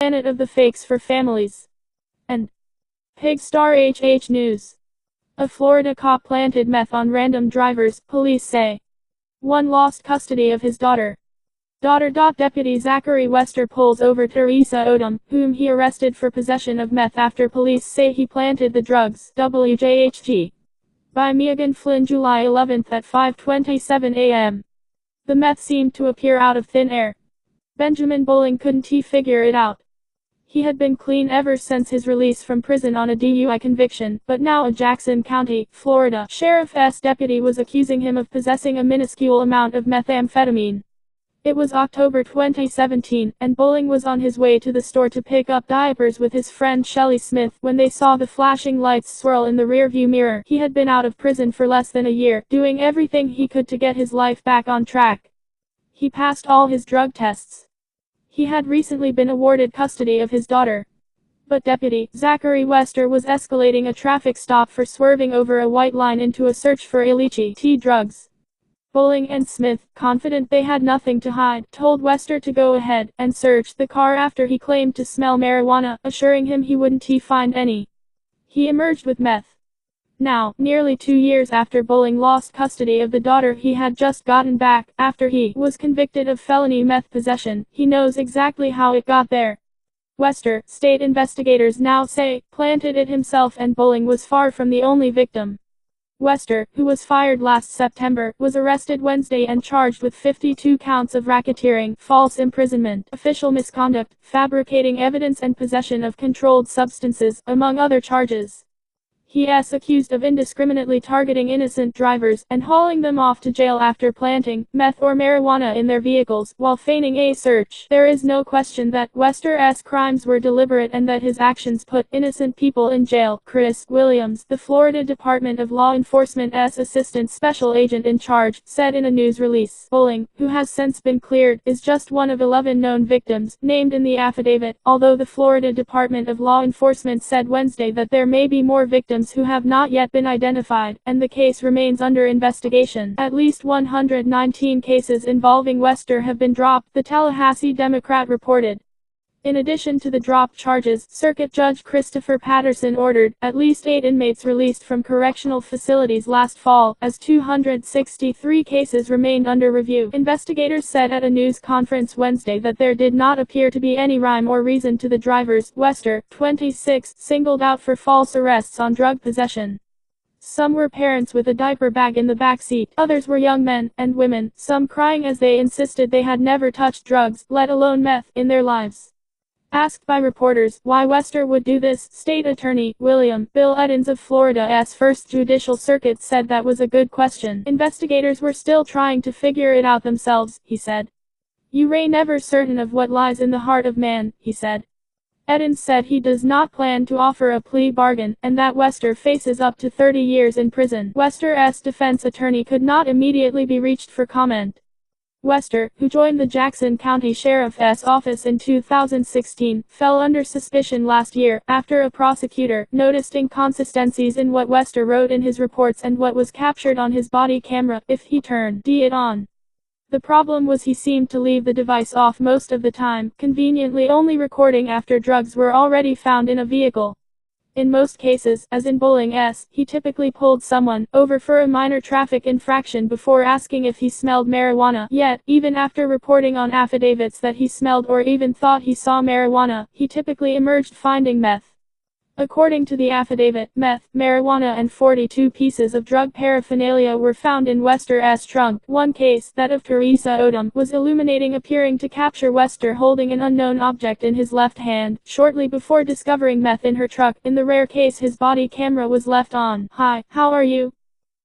Planet of the Fakes for Families. And Pigstar HH News. A Florida cop planted meth on random drivers, police say. One lost custody of his daughter. Deputy Zachary Wester pulls over Teresa Odom, whom he arrested for possession of meth after police say he planted the drugs. WJHG. By Megan Flynn, July 11 at 5:27 a.m. The meth seemed to appear out of thin air. Benjamin Bowling couldn't figure it out. He had been clean ever since his release from prison on a DUI conviction, but now a Jackson County, Florida, sheriff's deputy was accusing him of possessing a minuscule amount of methamphetamine. It was October 2017, and Bowling was on his way to the store to pick up diapers with his friend Shelley Smith when they saw the flashing lights swirl in the rearview mirror. He had been out of prison for less than a year, doing everything he could to get his life back on track. He passed all his drug tests. He had recently been awarded custody of his daughter. But Deputy Zachary Wester was escalating a traffic stop for swerving over a white line into a search for illicit drugs. Bowling and Smith, confident they had nothing to hide, told Wester to go ahead and search the car after he claimed to smell marijuana, assuring him he wouldn't find any. He emerged with meth. Now, nearly 2 years after Bowling lost custody of the daughter he had just gotten back, after he was convicted of felony meth possession, he knows exactly how it got there. Wester, state investigators now say, planted it himself, and Bowling was far from the only victim. Wester, who was fired last September, was arrested Wednesday and charged with 52 counts of racketeering, false imprisonment, official misconduct, fabricating evidence and possession of controlled substances, among other charges. He is accused of indiscriminately targeting innocent drivers and hauling them off to jail after planting meth or marijuana in their vehicles while feigning a search. There is no question that Wester's crimes were deliberate and that his actions put innocent people in jail. Chris Williams, the Florida Department of Law Enforcement's assistant special agent in charge, said in a news release. Bowling, who has since been cleared, is just one of 11 known victims named in the affidavit, although the Florida Department of Law Enforcement said Wednesday that there may be more victims who have not yet been identified, and the case remains under investigation. At least 119 cases involving Wester have been dropped, the Tallahassee Democrat reported. In addition to the dropped charges, Circuit Judge Christopher Patterson ordered at least 8 inmates released from correctional facilities last fall, as 263 cases remained under review. Investigators said at a news conference Wednesday that there did not appear to be any rhyme or reason to the drivers. Wester, 26, singled out for false arrests on drug possession. Some were parents with a diaper bag in the back seat, others were young men and women, some crying as they insisted they had never touched drugs, let alone meth, in their lives. Asked by reporters why Wester would do this, State Attorney William Bill Edens of Florida's First Judicial Circuit said that was a good question. Investigators were still trying to figure it out themselves, he said. "You are never certain of what lies in the heart of man," he said. Edens said he does not plan to offer a plea bargain, and that Wester faces up to 30 years in prison. Wester's defense attorney could not immediately be reached for comment. Wester, who joined the Jackson County Sheriff's Office in 2016, fell under suspicion last year, after a prosecutor noticed inconsistencies in what Wester wrote in his reports and what was captured on his body camera, if he turned it on. The problem was he seemed to leave the device off most of the time, conveniently only recording after drugs were already found in a vehicle. In most cases, as in Bowling's, he typically pulled someone over for a minor traffic infraction before asking if he smelled marijuana. Yet, even after reporting on affidavits that he smelled or even thought he saw marijuana, he typically emerged finding meth. According to the affidavit, meth, marijuana and 42 pieces of drug paraphernalia were found in Wester's trunk. One case, that of Teresa Odom, was illuminating, appearing to capture Wester holding an unknown object in his left hand, shortly before discovering meth in her truck. In the rare case his body camera was left on. "Hi, how are you?"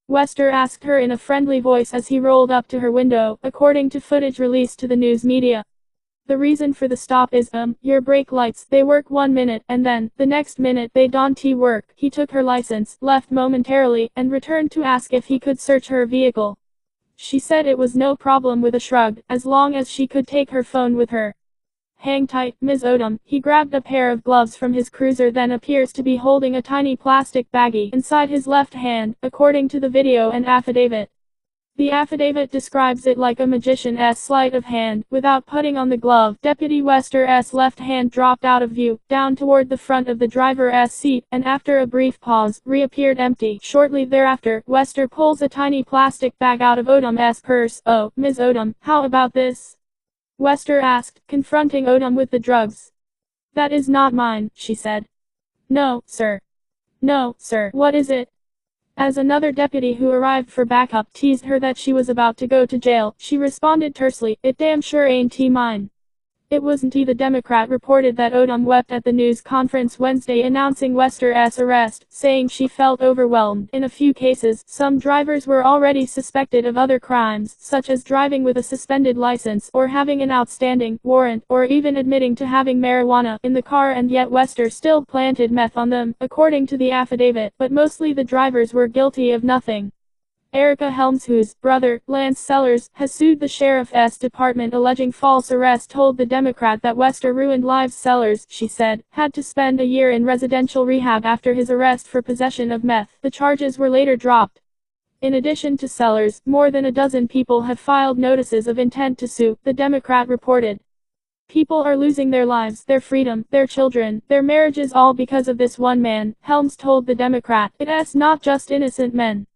Wester asked her in a friendly voice as he rolled up to her window, according to footage released to the news media. "The reason for the stop is, your brake lights, they work 1 minute, and then, the next minute, they don't work." He took her license, left momentarily, and returned to ask if he could search her vehicle. She said it was no problem with a shrug, as long as she could take her phone with her. "Hang tight, Ms. Odom." He grabbed a pair of gloves from his cruiser, then appears to be holding a tiny plastic baggie inside his left hand, according to the video and affidavit. The affidavit describes it like a magician's sleight of hand. Without putting on the glove, Deputy Wester's left hand dropped out of view, down toward the front of the driver's seat, and after a brief pause, reappeared empty. Shortly thereafter, Wester pulls a tiny plastic bag out of Odom's purse. "Oh, Ms. Odom, how about this?" Wester asked, confronting Odom with the drugs. "That is not mine," she said. "No, sir. No, sir. What is it?" As another deputy who arrived for backup teased her that she was about to go to jail, she responded tersely, "It damn sure ain't mine." It wasn't he. The Democrat reported that Odom wept at the news conference Wednesday announcing Wester's arrest, saying she felt overwhelmed. In a few cases, some drivers were already suspected of other crimes, such as driving with a suspended license, or having an outstanding warrant, or even admitting to having marijuana in the car, and yet Wester still planted meth on them, according to the affidavit, but mostly the drivers were guilty of nothing. Erica Helms, whose brother, Lance Sellers, has sued the sheriff's department alleging false arrest, told the Democrat that Wester ruined lives. Sellers, she said, had to spend a year in residential rehab after his arrest for possession of meth. The charges were later dropped. In addition to Sellers, more than a dozen people have filed notices of intent to sue, the Democrat reported. "People are losing their lives, their freedom, their children, their marriages, all because of this one man," Helms told the Democrat. "It's not just innocent men.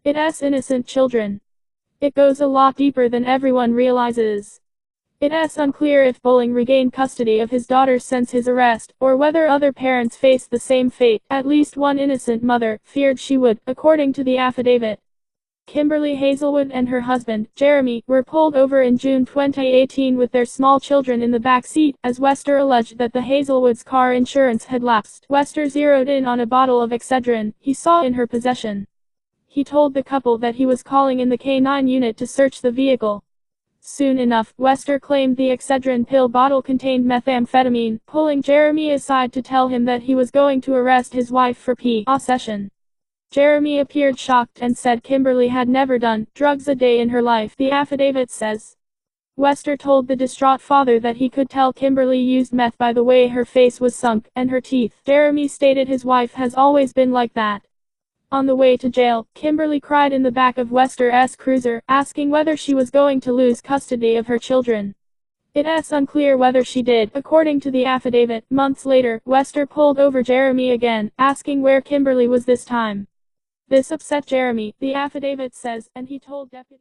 It's innocent children. It goes a lot deeper than everyone realizes." It's unclear if Bowling regained custody of his daughter since his arrest, or whether other parents faced the same fate. At least one innocent mother feared she would, according to the affidavit. Kimberly Hazelwood and her husband, Jeremy, were pulled over in June 2018 with their small children in the back seat, as Wester alleged that the Hazelwoods' car insurance had lapsed. Wester zeroed in on a bottle of Excedrin he saw in her possession. He told the couple that he was calling in the K9 unit to search the vehicle. Soon enough, Wester claimed the Excedrin pill bottle contained methamphetamine, pulling Jeremy aside to tell him that he was going to arrest his wife for possession. Jeremy appeared shocked and said Kimberly had never done drugs a day in her life, the affidavit says. Wester told the distraught father that he could tell Kimberly used meth by the way her face was sunk, and her teeth. Jeremy stated his wife has always been like that. On the way to jail, Kimberly cried in the back of Wester's cruiser, asking whether she was going to lose custody of her children. It's unclear whether she did, according to the affidavit. Months later, Wester pulled over Jeremy again, asking where Kimberly was this time. This upset Jeremy, the affidavit says, and he told Deputy